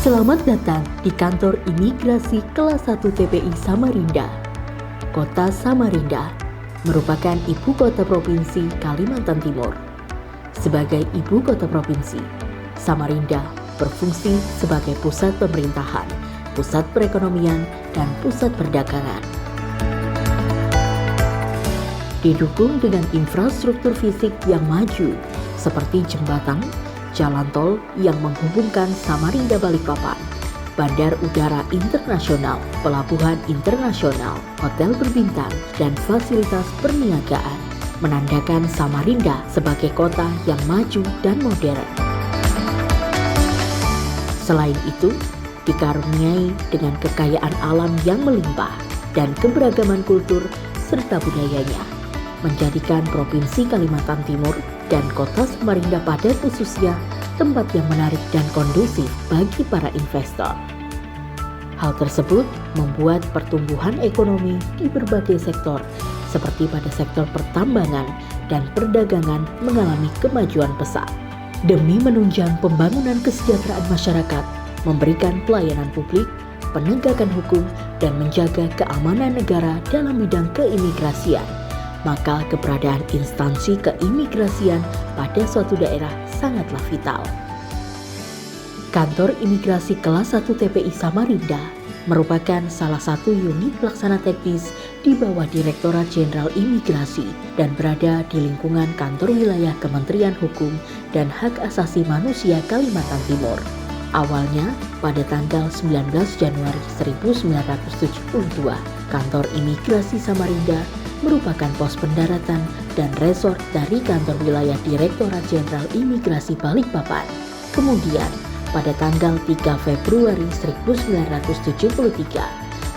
Selamat datang di kantor imigrasi kelas 1 TPI Samarinda. Kota Samarinda merupakan ibu kota provinsi Kalimantan Timur. Sebagai ibu kota provinsi, Samarinda berfungsi sebagai pusat pemerintahan, pusat perekonomian, dan pusat perdagangan. Didukung dengan infrastruktur fisik yang maju seperti jembatan, jalan tol yang menghubungkan Samarinda Balikpapan, bandar udara internasional, pelabuhan internasional, hotel berbintang, dan fasilitas perniagaan, menandakan Samarinda sebagai kota yang maju dan modern. Selain itu, dikaruniai dengan kekayaan alam yang melimpah dan keberagaman kultur serta budayanya, menjadikan Provinsi Kalimantan Timur dan kota Samarinda pada khususnya tempat yang menarik dan kondusif bagi para investor. Hal tersebut membuat pertumbuhan ekonomi di berbagai sektor seperti pada sektor pertambangan dan perdagangan mengalami kemajuan pesat. Demi menunjang pembangunan kesejahteraan masyarakat, memberikan pelayanan publik, penegakan hukum, dan menjaga keamanan negara dalam bidang keimigrasian, maka keberadaan instansi keimigrasian pada suatu daerah sangatlah vital. Kantor Imigrasi Kelas 1 TPI Samarinda merupakan salah satu unit pelaksana teknis di bawah Direktorat Jenderal Imigrasi dan berada di lingkungan kantor wilayah Kementerian Hukum dan Hak Asasi Manusia Kalimantan Timur. Awalnya pada tanggal 19 Januari 1972, kantor Imigrasi Samarinda merupakan pos pendaratan dan resort dari kantor wilayah Direktorat Jenderal Imigrasi Balikpapan. Kemudian, pada tanggal 3 Februari 1973,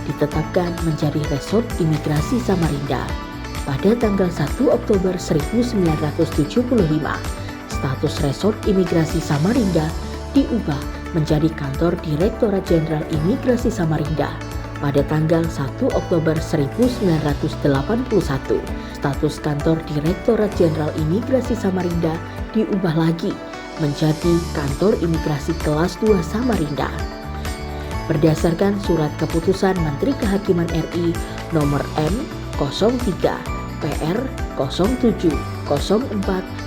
ditetapkan menjadi resort imigrasi Samarinda. Pada tanggal 1 Oktober 1975, status resort imigrasi Samarinda diubah menjadi kantor Direktorat Jenderal Imigrasi Samarinda. Pada tanggal 1 Oktober 1981, status kantor Direktorat Jenderal Imigrasi Samarinda diubah lagi menjadi kantor Imigrasi Kelas 2 Samarinda. Berdasarkan surat keputusan Menteri Kehakiman RI nomor M03 PR 0704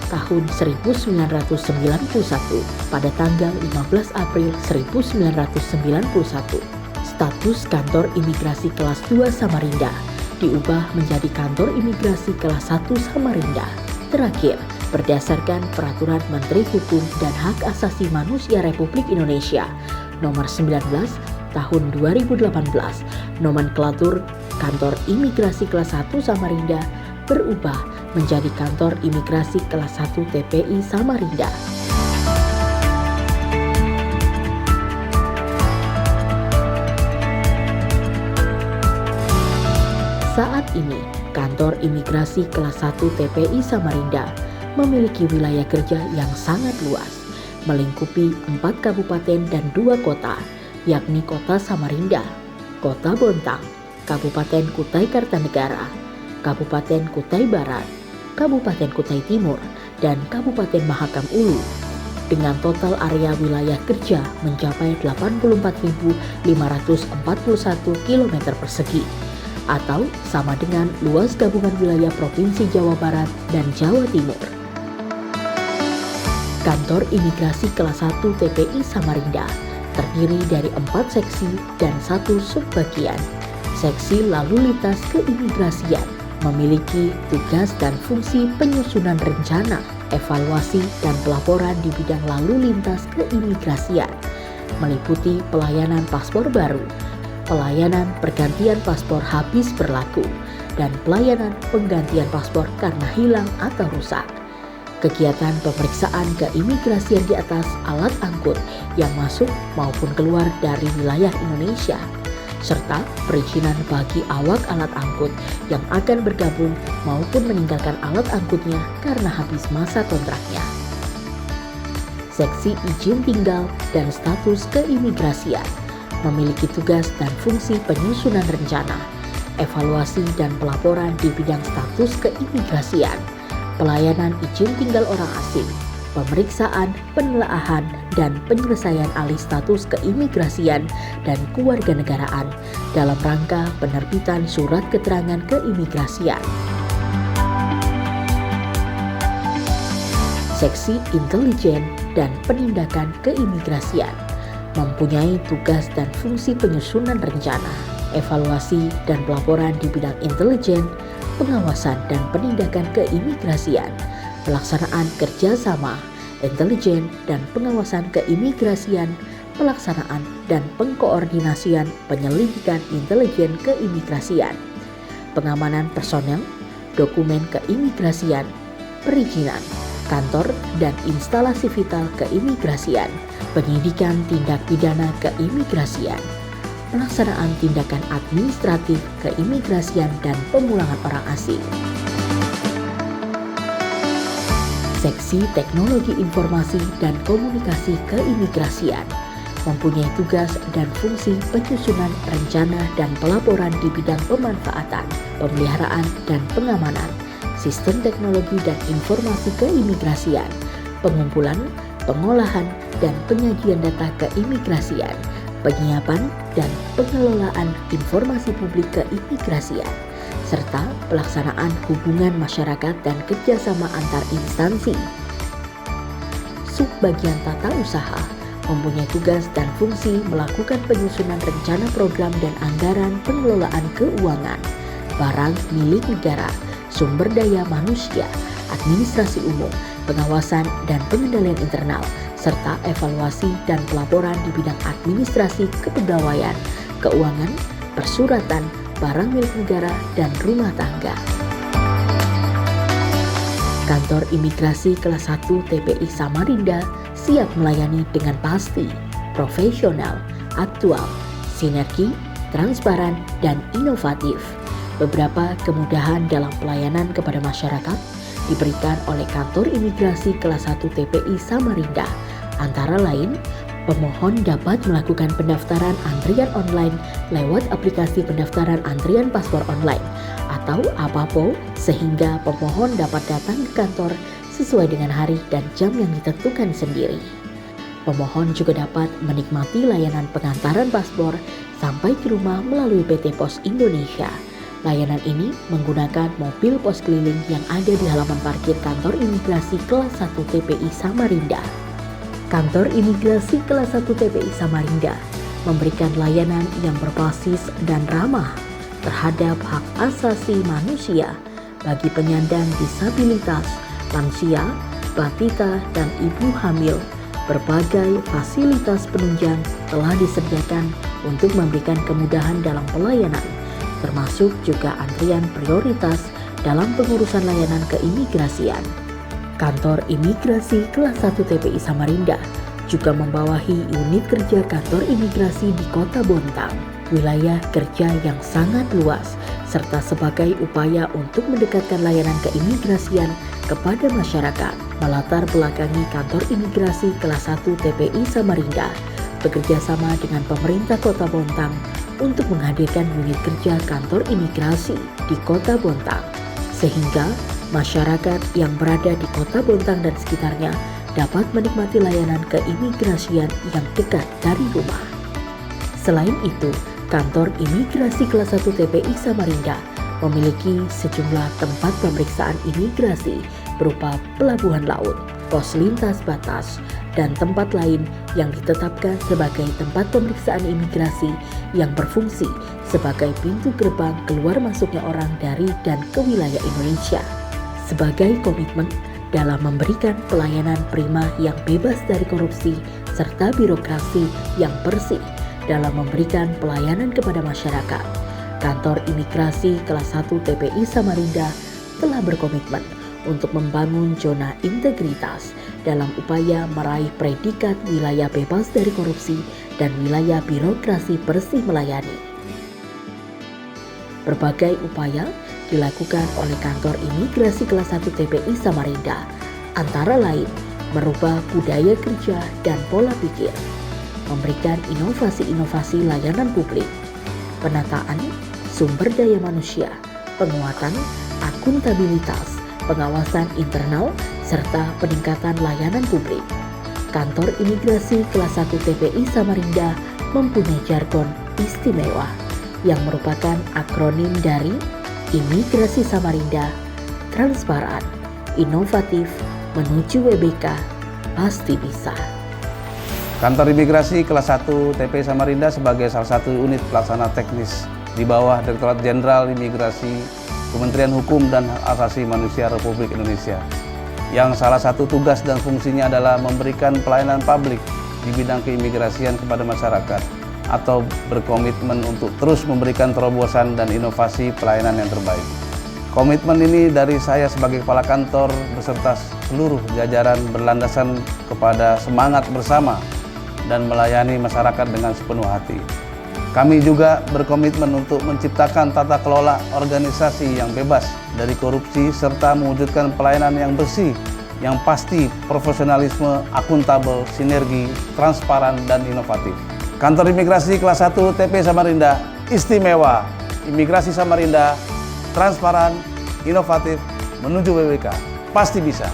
tahun 1991 pada tanggal 15 April 1991. Status kantor imigrasi kelas 2 Samarinda diubah menjadi kantor imigrasi kelas 1 Samarinda. Terakhir, berdasarkan Peraturan Menteri Hukum dan Hak Asasi Manusia Republik Indonesia nomor 19 tahun 2018, nomenklatur kantor imigrasi kelas 1 Samarinda berubah menjadi kantor imigrasi kelas 1 TPI Samarinda. Saat ini, kantor imigrasi kelas 1 TPI Samarinda memiliki wilayah kerja yang sangat luas, melingkupi 4 kabupaten dan 2 kota, yakni Kota Samarinda, Kota Bontang, Kabupaten Kutai Kartanegara, Kabupaten Kutai Barat, Kabupaten Kutai Timur, dan Kabupaten Mahakam Ulu, dengan total area wilayah kerja mencapai 84.541 km persegi, atau sama dengan luas gabungan wilayah Provinsi Jawa Barat dan Jawa Timur. Kantor Imigrasi Kelas 1 TPI Samarinda terdiri dari 4 seksi dan 1 subbagian. Seksi Lalu Lintas Keimigrasian memiliki tugas dan fungsi penyusunan rencana, evaluasi, dan pelaporan di bidang lalu lintas keimigrasian, meliputi pelayanan paspor baru, pelayanan pergantian paspor habis berlaku, dan pelayanan penggantian paspor karena hilang atau rusak. Kegiatan pemeriksaan keimigrasian di atas alat angkut yang masuk maupun keluar dari wilayah Indonesia, serta perizinan bagi awak alat angkut yang akan bergabung maupun meninggalkan alat angkutnya karena habis masa kontraknya. Seksi izin tinggal dan status keimigrasian memiliki tugas dan fungsi penyusunan rencana, evaluasi dan pelaporan di bidang status keimigrasian, pelayanan izin tinggal orang asing, pemeriksaan, penelaahan, dan penyelesaian alih status keimigrasian dan kewarganegaraan dalam rangka penerbitan surat keterangan keimigrasian. Seksi Intelijen dan Penindakan Keimigrasian mempunyai tugas dan fungsi penyusunan rencana, evaluasi, dan pelaporan di bidang intelijen, pengawasan dan penindakan keimigrasian, pelaksanaan kerjasama, intelijen dan pengawasan keimigrasian, pelaksanaan dan pengkoordinasian penyelidikan intelijen keimigrasian, pengamanan personel, dokumen keimigrasian, perizinan, kantor dan instalasi vital keimigrasian, penyidikan tindak pidana keimigrasian, pelaksanaan tindakan administratif keimigrasian dan pemulangan orang asing. Seksi Teknologi Informasi dan Komunikasi Keimigrasian mempunyai tugas dan fungsi penyusunan rencana dan pelaporan di bidang pemanfaatan, pemeliharaan dan pengamanan sistem teknologi dan informasi keimigrasian, pengumpulan, pengolahan, dan penyajian data keimigrasian, penyiapan dan pengelolaan informasi publik keimigrasian, serta pelaksanaan hubungan masyarakat dan kerjasama antar instansi. Subbagian Tata Usaha mempunyai tugas dan fungsi melakukan penyusunan rencana program dan anggaran pengelolaan keuangan, barang milik negara, sumber daya manusia, administrasi umum, pengawasan dan pengendalian internal, serta evaluasi dan pelaporan di bidang administrasi kepegawaian, keuangan, persuratan, barang milik negara, dan rumah tangga. Kantor Imigrasi Kelas 1 TPI Samarinda siap melayani dengan pasti, profesional, aktual, sinergi, transparan, dan inovatif. Beberapa kemudahan dalam pelayanan kepada masyarakat diberikan oleh Kantor Imigrasi Kelas 1 TPI Samarinda, antara lain pemohon dapat melakukan pendaftaran antrian online lewat aplikasi pendaftaran antrian paspor online atau APAPO, sehingga pemohon dapat datang ke kantor sesuai dengan hari dan jam yang ditentukan sendiri. Pemohon juga dapat menikmati layanan pengantaran paspor sampai ke rumah melalui PT Pos Indonesia. Layanan ini menggunakan mobil pos keliling yang ada di halaman parkir Kantor Imigrasi Kelas 1 TPI Samarinda. Kantor Imigrasi Kelas 1 TPI Samarinda memberikan layanan yang berbasis dan ramah terhadap hak asasi manusia bagi penyandang disabilitas, lansia, balita, dan ibu hamil. Berbagai fasilitas penunjang telah disediakan untuk memberikan kemudahan dalam pelayanan, termasuk juga antrian prioritas dalam pengurusan layanan keimigrasian. Kantor Imigrasi Kelas 1 TPI Samarinda juga membawahi unit kerja kantor imigrasi di Kota Bontang, wilayah kerja yang sangat luas, serta sebagai upaya untuk mendekatkan layanan keimigrasian kepada masyarakat. Melatar belakangi Kantor Imigrasi Kelas 1 TPI Samarinda bekerja sama dengan pemerintah Kota Bontang untuk menghadirkan unit kerja kantor imigrasi di Kota Bontang, sehingga masyarakat yang berada di Kota Bontang dan sekitarnya dapat menikmati layanan keimigrasian yang dekat dari rumah. Selain itu, Kantor Imigrasi Kelas 1 TPI Samarinda memiliki sejumlah tempat pemeriksaan imigrasi berupa pelabuhan laut, pos lintas batas, dan tempat lain yang ditetapkan sebagai tempat pemeriksaan imigrasi yang berfungsi sebagai pintu gerbang keluar masuknya orang dari dan ke wilayah Indonesia. Sebagai komitmen dalam memberikan pelayanan prima yang bebas dari korupsi serta birokrasi yang bersih dalam memberikan pelayanan kepada masyarakat, Kantor Imigrasi Kelas 1 TPI Samarinda telah berkomitmen untuk membangun zona integritas dalam upaya meraih predikat wilayah bebas dari korupsi dan wilayah birokrasi bersih melayani. Berbagai upaya dilakukan oleh Kantor Imigrasi Kelas 1 TPI Samarinda, antara lain merubah budaya kerja dan pola pikir, memberikan inovasi-inovasi layanan publik, penataan sumber daya manusia, penguatan akuntabilitas, pengawasan internal, serta peningkatan layanan publik. Kantor Imigrasi Kelas 1 TPI Samarinda mempunyai jargon istimewa yang merupakan akronim dari Imigrasi Samarinda, transparan, inovatif, menuju WBK, pasti bisa. Kantor Imigrasi Kelas 1 TPI Samarinda sebagai salah satu unit pelaksana teknis di bawah Direktorat Jenderal Imigrasi Kementerian Hukum dan Hak Asasi Manusia Republik Indonesia, yang salah satu tugas dan fungsinya adalah memberikan pelayanan publik di bidang keimigrasian kepada masyarakat, atau berkomitmen untuk terus memberikan terobosan dan inovasi pelayanan yang terbaik. Komitmen ini dari saya sebagai Kepala Kantor beserta seluruh jajaran berlandasan kepada semangat bersama dan melayani masyarakat dengan sepenuh hati. Kami juga berkomitmen untuk menciptakan tata kelola organisasi yang bebas dari korupsi serta mewujudkan pelayanan yang bersih, yang pasti, profesionalisme, akuntabel, sinergi, transparan, dan inovatif. Kantor Imigrasi Kelas 1 TPI Samarinda istimewa. Imigrasi Samarinda transparan, inovatif, menuju WBK. Pasti bisa.